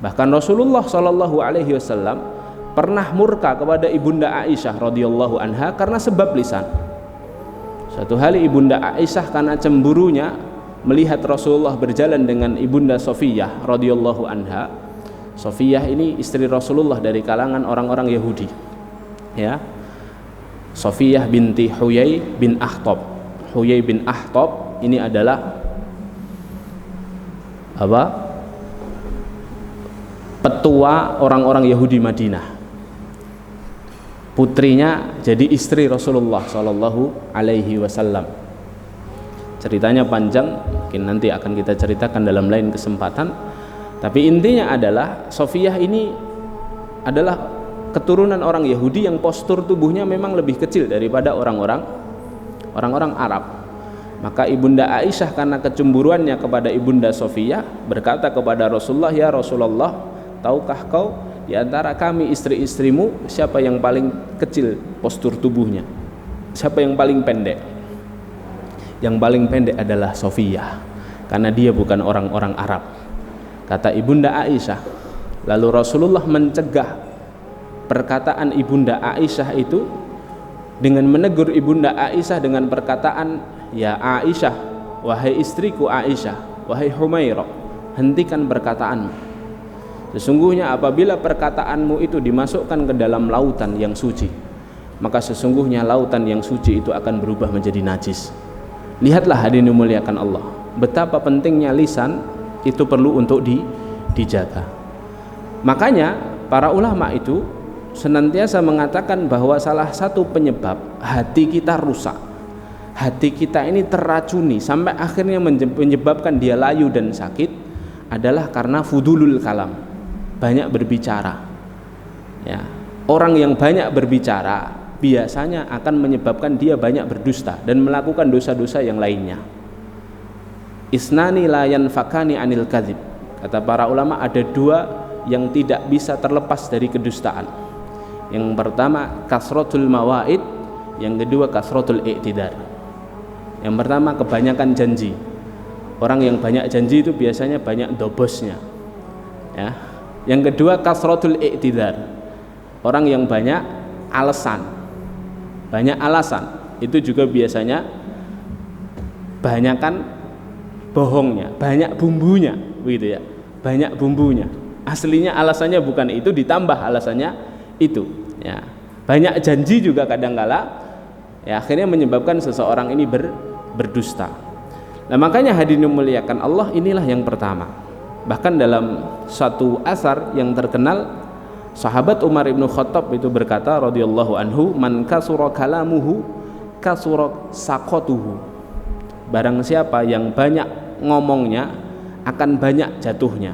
Bahkan Rasulullah Shallallahu Alaihi Wasallam pernah murka kepada ibunda Aisyah radhiyallahu anha karena sebab lisan. Suatu hari ibunda Aisyah karena cemburunya melihat Rasulullah berjalan dengan ibunda Safiyah radhiyallahu anha. Safiyah ini istri Rasulullah dari kalangan orang-orang Yahudi. Ya, Safiyah binti Huyai bin Akhtab. Huyai bin Akhtab ini adalah petua orang-orang Yahudi Madinah. Putrinya jadi istri Rasulullah Shallallahu Alaihi Wasallam. Ceritanya panjang, mungkin nanti akan kita ceritakan dalam lain kesempatan. Tapi intinya adalah Safiyah ini adalah keturunan orang Yahudi yang postur tubuhnya memang lebih kecil daripada orang-orang Arab. Maka ibunda Aisyah karena kecemburuannya kepada ibunda Safiyah berkata kepada Rasulullah, "Ya Rasulullah, tahukah kau di antara kami istri-istrimu siapa yang paling kecil postur tubuhnya? Siapa yang paling pendek?" Yang paling pendek adalah Safiyah, karena dia bukan orang-orang Arab, kata ibunda Aisyah. Lalu Rasulullah mencegah perkataan ibunda Aisyah itu dengan menegur ibunda Aisyah dengan perkataan, "Ya Aisyah, wahai istriku Aisyah, wahai Humairah, hentikan perkataanmu. Sesungguhnya apabila perkataanmu itu dimasukkan ke dalam lautan yang suci, maka sesungguhnya lautan yang suci itu akan berubah menjadi najis." Lihatlah hadirin dimuliakan Allah, betapa pentingnya lisan itu perlu untuk dijaga. Makanya para ulama itu senantiasa mengatakan bahwa salah satu penyebab hati kita rusak, hati kita ini terracuni sampai akhirnya menyebabkan dia layu dan sakit adalah karena fudulul kalam, banyak berbicara. Ya, orang yang banyak berbicara biasanya akan menyebabkan dia banyak berdusta dan melakukan dosa-dosa yang lainnya. Isnani la yanfakani anil kadzib. Kata para ulama, ada dua yang tidak bisa terlepas dari kedustaan. Yang pertama kasratul mawaid, yang kedua kasratul i'tidar. Yang pertama kebanyakan janji. Orang yang banyak janji itu biasanya banyak dobosnya. Ya. Yang kedua kasratul i'tidar. Orang yang banyak alasan. Banyak alasan itu juga biasanya banyakan bohongnya, banyak bumbunya, begitu ya. Banyak bumbunya. Aslinya alasannya bukan itu, ditambah alasannya itu, ya. Banyak janji juga kadangkala ya akhirnya menyebabkan seseorang ini berdusta. Nah, makanya hadirin memuliakan Allah, inilah yang pertama. Bahkan dalam satu asar yang terkenal, sahabat Umar ibn Khattab itu berkata radhiyallahu anhu, "Man kasura kalamuhu kasura saqatuhu." Barang siapa yang banyak ngomongnya akan banyak jatuhnya.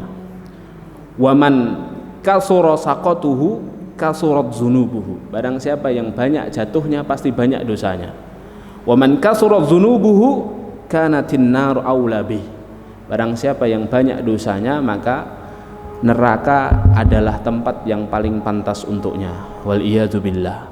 Wa man kasura saqatuhu kasurat dzunubuhu. Barang siapa yang banyak jatuhnya pasti banyak dosanya. Wa man kasura dzunubuhu kanatin nar aula bih. Barang siapa yang banyak dosanya maka neraka adalah tempat yang paling pantas untuknya. Wal iyadu billah.